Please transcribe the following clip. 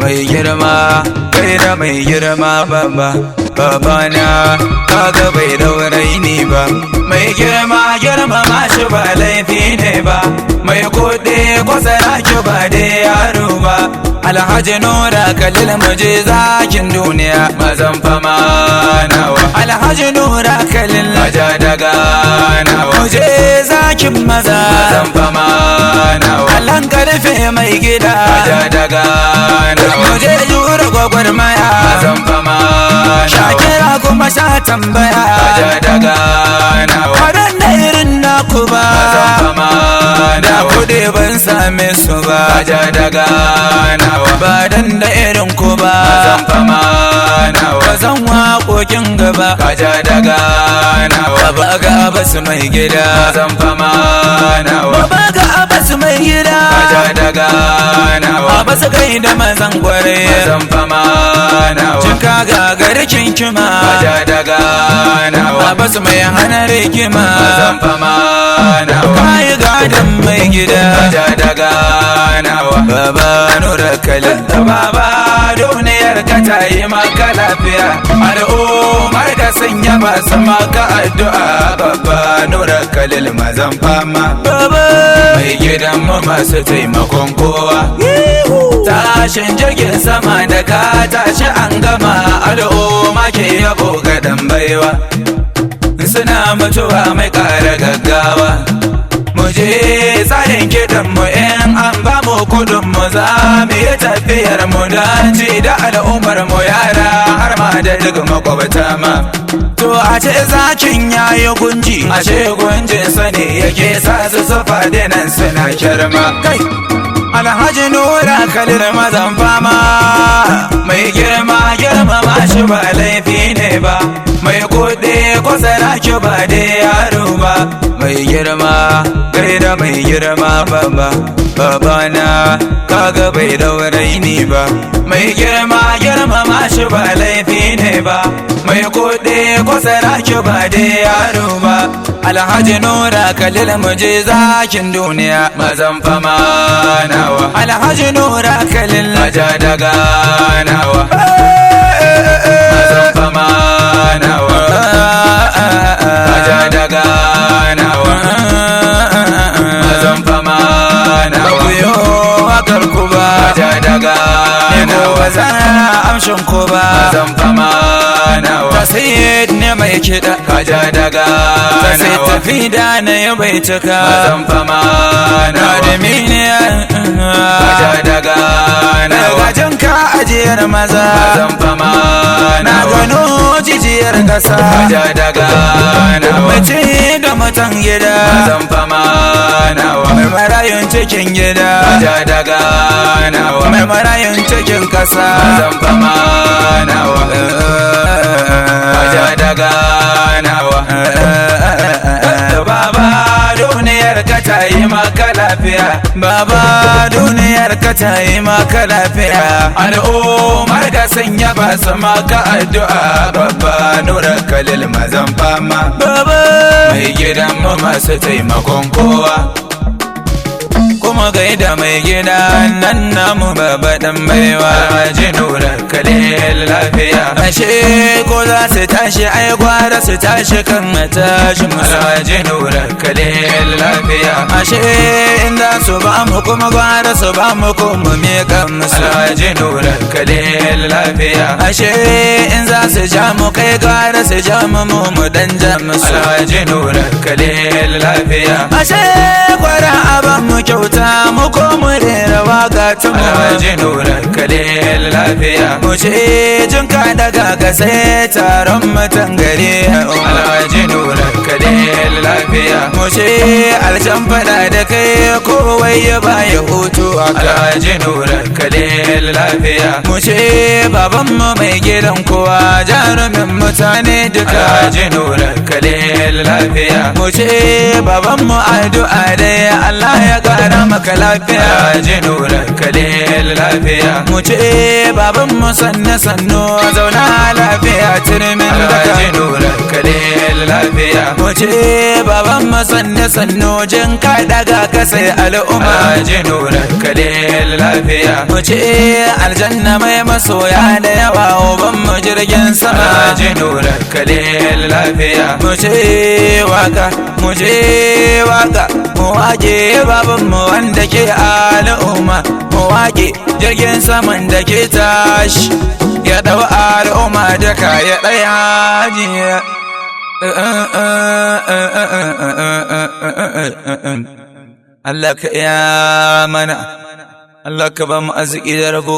mai girma kai da mai girma babana kaga bai daurai ni ba mai girma girmama shi ba laifi ne ba mai kuɗi kwasara ki ba da yaro ba Alhaji Nura Khalil muje zakin duniya mazan fama nawa Alhaji Nura Khalil maja daga nawa muje zakin maza mazan fama nawa Alan karfe mai gida maja daga nawa muje jura gwagwarmaya mazan fama Shakira kuma sha tambaya maja daga nawa kadan da irin naku ba mazan fama da kuɗi ban same su ba maja daga nawa ba dan da irin ku ba zan fama nawa zan waƙoƙin gaba kaja daga nawa ba ga abbas mai gida zan fama nawa ba ga abbas mai gida kaja daga nawa abbas kai da mazan gware zan fama nawa cinka ga garkin kima kaja daga nawa abbas mai hana rikima zan fama nawa kai gadan mai gida kaja daga nawa baba Nura Khalil baba duniyar ka ta yi maka lafiya al'ummar ka sanya ba su maka addu'a baba Nura Khalil mazan fama baba mai gidan mu masu taimakon kowa tashin jirgin sama da ka tashi an gama al'umma ke yabo ga dan baiwa suna mutuwa mai ƙara gaggawa muje tsarin kiɗan mu in an ba mu kudin mu za mu yi tafiyar mu don ci da al'ummar mu yara har ma da duk makwabta ma to a ce zakin yayi gunji a ce gunjin sani yake sa su sufa dinan suna kirma kai Alhaji Nura Khalil mazan fama mai girma shi ba laifi ne ba mai kuɗi kwasara ki ba da yaro ba mai girma gaida mai girma babana kaga bai daurai ni ba mai girma shi ba laifi ne ba mai kuɗi kwasara ki ba da yaro ba Alhaji Nura Khalil muje zakin duniya mazan fama nawa Alhaji Nura Khalil maja daga nawa mazan fama nawa maja daga nawa mazan fama nawa kuyo wakar ku ba maja daga nawa zana amshin ku ba mazan fama nawa tasayid ne mai kiɗa kaja daga nawa sai tafi da na yi bai cika mazan fama nawa da miniya kaja daga nawa gajin ka ajiyar maza mazan fama na gano jijiyar kasa kaja daga nawa mace da matan gida mazan fama nawa mai marayun cikin gida kaja daga nawa mai marayun cikin kasa mazan fama nawa kaja daga nawa baba duniyar ka ta yi maka lafiya baba duniyar ka ta yi maka lafiya al'ummar ka sanya ba su maka addu'a baba Nura Khalil mazan fama baba mai gidan mu masu taimakon kowa kuma gaida mai gida nan namu baba dan baiwa Alhaji Nura Khalil lafiya ashe ko za su tashi ai gwara su tashi kan tashi Alhaji Nura Khalil lafiya ashe inda su ba mu kuma gwara su ba mu kuma me kan musu Alhaji Nura Khalil lafiya ashe in za su ja mu kai gwara su ja mu mu dan ja musu Alhaji Nura Khalil lafiya ashe gwara aban mu kyauta mu ko mu rera waka ta mu Alhaji Nura Khalil lafiya mu ce jin ka daga ka sai taron mutan gari Alhaji Nura Khalil lafiya mu ce aljan fada da kai kowai ya baya hutu Alhaji Nura Khalil lafiya mu ce baban mu mai gidan kowa jarumin mutane duka Alhaji Nura Khalil lafiya mu ce baban mu addu'a dai Allah ya kara baka lafiya ji nura kalil lafiya mu ce baban mu sanne sanno zauna lafiya turmin daga ji nura kalil lafiya mu ce baban mu sanne sanno jin ka daga ka sai al'umma ji nura kalil lafiya mu ce aljanna mai masoya da yawa uban mu jirgin sama ji nura kalil lafiya mu ce waka mu je waka mu wake baban mu wanda ke al'umma mu wake jirgin saman da ke tashi ya dau al'umma da kaya daya jiya Allah ka iya mana Allah ka ba mu arziki da rabo